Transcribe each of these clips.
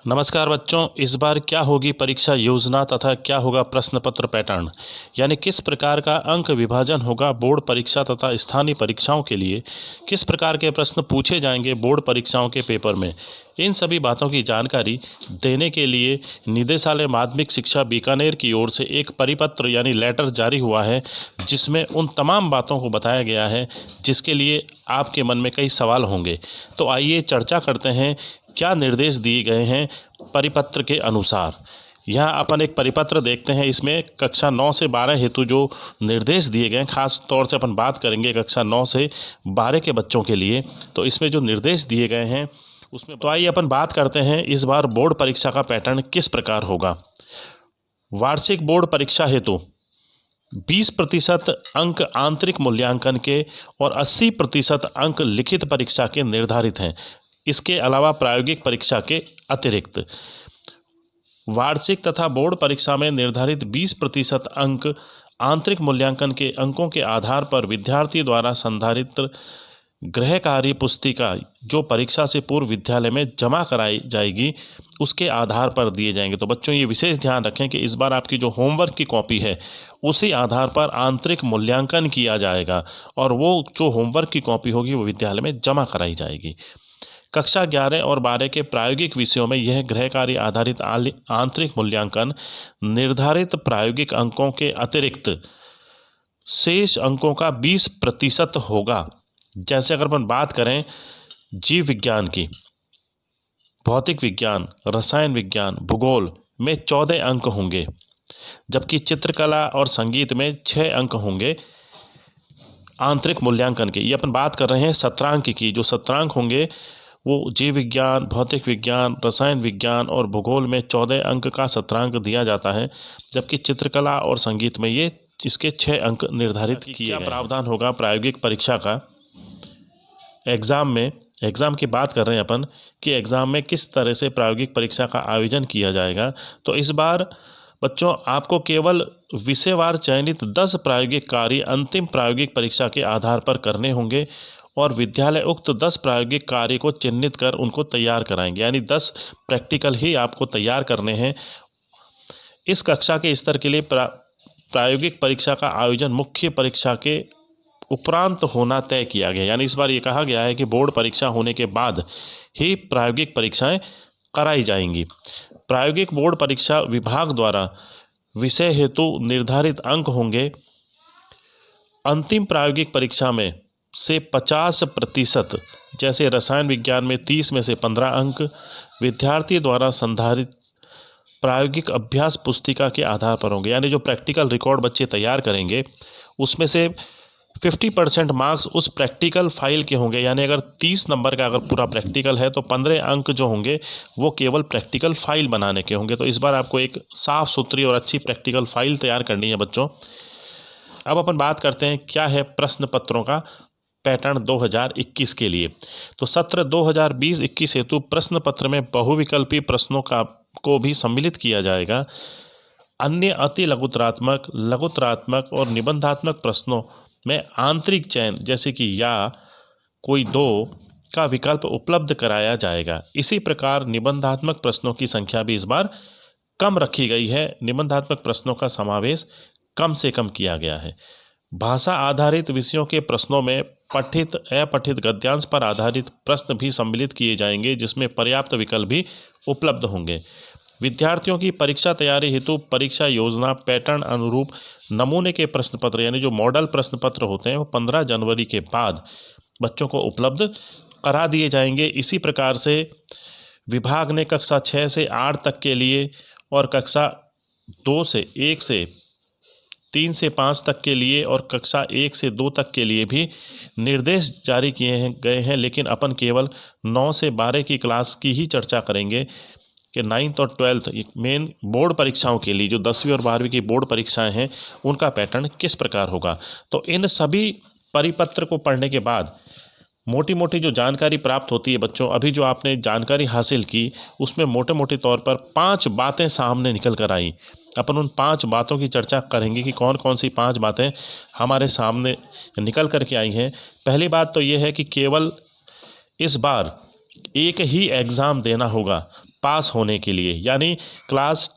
नमस्कार बच्चों, इस बार क्या होगी परीक्षा योजना तथा क्या होगा प्रश्न पत्र पैटर्न, यानी किस प्रकार का अंक विभाजन होगा बोर्ड परीक्षा तथा स्थानीय परीक्षाओं के लिए, किस प्रकार के प्रश्न पूछे जाएंगे बोर्ड परीक्षाओं के पेपर में। इन सभी बातों की जानकारी देने के लिए निदेशालय माध्यमिक शिक्षा बीकानेर की ओर से एक परिपत्र यानी लेटर जारी हुआ है, जिसमें उन तमाम बातों को बताया गया है जिसके लिए आपके मन में कई सवाल होंगे। तो आइए चर्चा करते हैं क्या निर्देश दिए गए हैं परिपत्र के अनुसार। यहाँ अपन एक परिपत्र देखते हैं, इसमें कक्षा 9 से 12 हेतु जो निर्देश दिए गए हैं, खास तौर से अपन बात करेंगे कक्षा 9 से 12 के बच्चों के लिए। तो इसमें जो निर्देश दिए गए हैं उसमें तो आइए अपन बात करते हैं इस बार बोर्ड परीक्षा का पैटर्न किस प्रकार होगा। वार्षिक बोर्ड परीक्षा हेतु 20% अंक आंतरिक मूल्यांकन के और 80% अंक लिखित परीक्षा के निर्धारित हैं। इसके अलावा प्रायोगिक परीक्षा के अतिरिक्त वार्षिक तथा बोर्ड परीक्षा में निर्धारित 20% अंक आंतरिक मूल्यांकन के अंकों के आधार पर विद्यार्थी द्वारा संधारित गृह कार्य पुस्तिका जो परीक्षा से पूर्व विद्यालय में जमा कराई जाएगी उसके आधार पर दिए जाएंगे। तो बच्चों ये विशेष ध्यान रखें कि इस बार आपकी जो होमवर्क की कॉपी है उसी आधार पर आंतरिक मूल्यांकन किया जाएगा और वो जो होमवर्क की कॉपी होगी वो विद्यालय में जमा कराई जाएगी। कक्षा 11 और 12 के प्रायोगिक विषयों में यह गृह कार्य आधारित आंतरिक मूल्यांकन निर्धारित प्रायोगिक अंकों के अतिरिक्त शेष अंकों का 20% होगा। जैसे अगर अपन बात करें जीव विज्ञान की, भौतिक विज्ञान, रसायन विज्ञान, भूगोल में 14 अंक होंगे, जबकि चित्रकला और संगीत में 6 अंक होंगे आंतरिक मूल्यांकन के। ये अपन बात कर रहे हैं सत्रांक की। जो सत्रांक होंगे वो जीव विज्ञान, भौतिक विज्ञान, रसायन विज्ञान और भूगोल में 14 अंक का सत्रांक दिया जाता है, जबकि चित्रकला और संगीत में ये इसके 6 अंक निर्धारित किए गए। क्या प्रावधान होगा प्रायोगिक परीक्षा का एग्ज़ाम में। एग्ज़ाम की बात कर रहे हैं अपन कि एग्ज़ाम में किस तरह से प्रायोगिक परीक्षा का आयोजन किया जाएगा। तो इस बार बच्चों आपको केवल विषयवार चयनित 10 प्रायोगिक कार्य अंतिम प्रायोगिक परीक्षा के आधार पर करने होंगे और विद्यालय उक्त 10 प्रायोगिक कार्य को चिन्हित कर उनको तैयार कराएंगे, यानी 10 प्रैक्टिकल ही आपको तैयार करने हैं। इस कक्षा के स्तर के लिए प्रायोगिक परीक्षा का आयोजन मुख्य परीक्षा के उपरांत होना तय किया गया, यानी इस बार ये कहा गया है कि बोर्ड परीक्षा होने के बाद ही प्रायोगिक परीक्षाएं कराई जाएंगी। प्रायोगिक बोर्ड परीक्षा विभाग द्वारा विषय हेतु निर्धारित अंक होंगे। अंतिम प्रायोगिक परीक्षा में से 50%, जैसे रसायन विज्ञान में 30 में से 15 अंक विद्यार्थी द्वारा संधारित प्रायोगिक अभ्यास पुस्तिका के आधार पर होंगे, यानी जो प्रैक्टिकल रिकॉर्ड बच्चे तैयार करेंगे उसमें से 50% मार्क्स उस प्रैक्टिकल फाइल के होंगे, यानी अगर 30 नंबर का अगर पूरा प्रैक्टिकल है तो 15 अंक जो होंगे वो केवल प्रैक्टिकल फाइल बनाने के होंगे। तो इस बार आपको एक साफ़ सुथरी और अच्छी प्रैक्टिकल फाइल तैयार करनी है बच्चों। अब अपन बात करते हैं क्या है प्रश्न पत्रों का पैटर्न 2021 के लिए। तो सत्र 2020-21 हेतु प्रश्न पत्र में बहुविकल्पी प्रश्नों को भी सम्मिलित किया जाएगा। अन्य अति लघुतरात्मक, लघुतरात्मक और निबंधात्मक प्रश्नों में आंतरिक चयन जैसे कि या कोई 2 का विकल्प उपलब्ध कराया जाएगा। इसी प्रकार निबंधात्मक प्रश्नों की संख्या भी इस बार कम रखी गई है। निबंधात्मक प्रश्नों का समावेश कम से कम किया गया है। भाषा आधारित विषयों के प्रश्नों में पठित अपठित गद्यांश पर आधारित प्रश्न भी सम्मिलित किए जाएंगे, जिसमें पर्याप्त विकल्प भी उपलब्ध होंगे। विद्यार्थियों की परीक्षा तैयारी हेतु परीक्षा योजना पैटर्न अनुरूप नमूने के प्रश्न पत्र यानी जो मॉडल प्रश्न पत्र होते हैं वो 15 जनवरी के बाद बच्चों को उपलब्ध करा दिए जाएंगे। इसी प्रकार से विभाग ने कक्षा 6 से 8 तक के लिए और कक्षा 2 से 1 से 3 से 5 तक के लिए और कक्षा 1 से 2 तक के लिए भी निर्देश जारी किए गए हैं, लेकिन अपन केवल 9 से 12 की क्लास की ही चर्चा करेंगे कि 9th और 12th मेन बोर्ड परीक्षाओं के लिए जो 10वीं और 12वीं की बोर्ड परीक्षाएं हैं उनका पैटर्न किस प्रकार होगा। तो इन सभी परिपत्र को पढ़ने के बाद मोटी मोटी जो जानकारी प्राप्त होती है बच्चों, अभी जो आपने जानकारी हासिल की उसमें मोटे मोटे तौर पर 5 बातें सामने निकल कर आई। अपन उन 5 बातों की चर्चा करेंगे कि कौन कौन सी 5 बातें हमारे सामने निकल कर के आई हैं। पहली बात तो ये है कि केवल इस बार एक ही एग्ज़ाम देना होगा, पास होने के लिए, यानी क्लास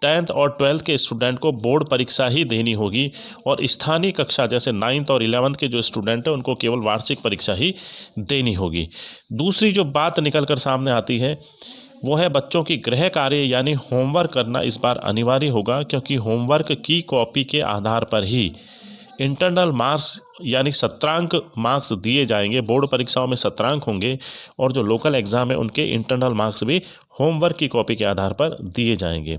10th और 12th के स्टूडेंट को बोर्ड परीक्षा ही देनी होगी और स्थानीय कक्षा जैसे 9th और 11th के जो स्टूडेंट हैं उनको केवल वार्षिक परीक्षा ही देनी होगी। दूसरी जो बात निकल कर सामने आती है वो है बच्चों की गृह कार्य यानी होमवर्क करना इस बार अनिवार्य होगा, क्योंकि होमवर्क की कॉपी के आधार पर ही इंटरनल मार्क्स यानी सत्रांक मार्क्स दिए जाएंगे। बोर्ड परीक्षाओं में सत्रांक होंगे और जो लोकल एग्ज़ाम है उनके इंटरनल मार्क्स भी होमवर्क की कॉपी के आधार पर दिए जाएंगे।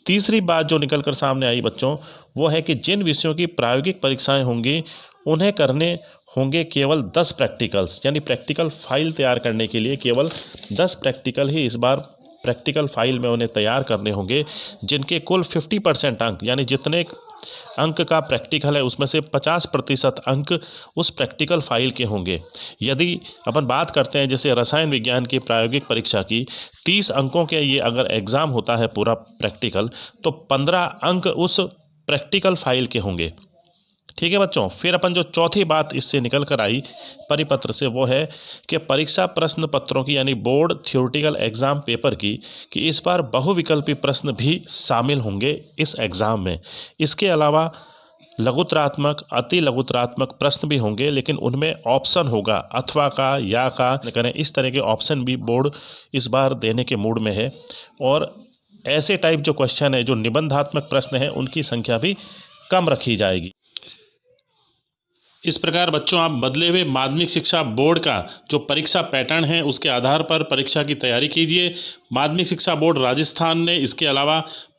तीसरी बात जो निकल कर सामने आई बच्चों वो है कि जिन विषयों की प्रायोगिक परीक्षाएं होंगी उन्हें करने होंगे केवल 10 प्रैक्टिकल्स, यानी प्रैक्टिकल फाइल तैयार करने के लिए केवल 10 प्रैक्टिकल ही इस बार प्रैक्टिकल फाइल में उन्हें तैयार करने होंगे, जिनके कुल 50% अंक, यानी जितने अंक का प्रैक्टिकल है उसमें से 50% अंक उस प्रैक्टिकल फाइल के होंगे। यदि अपन बात करते हैं जैसे रसायन विज्ञान की प्रायोगिक परीक्षा की 30 अंकों के ये अगर एग्ज़ाम होता है पूरा प्रैक्टिकल, तो 15 अंक उस प्रैक्टिकल फाइल के होंगे। ठीक है बच्चों, फिर अपन जो चौथी बात इससे निकल कर आई परिपत्र से वो है कि परीक्षा प्रश्न पत्रों की यानी बोर्ड थ्योरेटिकल एग्ज़ाम पेपर की कि इस बार बहुविकल्पी प्रश्न भी शामिल होंगे इस एग्ज़ाम में। इसके अलावा लघुतरात्मक अति लघुतरात्मक प्रश्न भी होंगे, लेकिन उनमें ऑप्शन होगा अथवा का या का करें, इस तरह के ऑप्शन भी बोर्ड इस बार देने के मूड में है। और ऐसे टाइप जो क्वेश्चन है जो निबंधात्मक प्रश्न है उनकी संख्या भी कम रखी जाएगी। इस प्रकार बच्चों आप बदले हुए माध्यमिक शिक्षा बोर्ड का जो परीक्षा पैटर्न है उसके आधार पर परीक्षा की तैयारी कीजिए। माध्यमिक शिक्षा बोर्ड राजस्थान ने इसके अलावा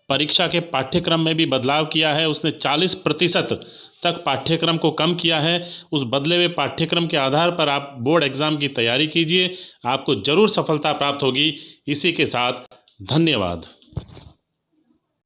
परीक्षा के पाठ्यक्रम में भी बदलाव किया है। उसने 40% तक पाठ्यक्रम को कम किया है। उस बदले हुए पाठ्यक्रम के आधार पर आप बोर्ड एग्ज़ाम की तैयारी कीजिए, आपको ज़रूर सफलता प्राप्त होगी। इसी के साथ धन्यवाद।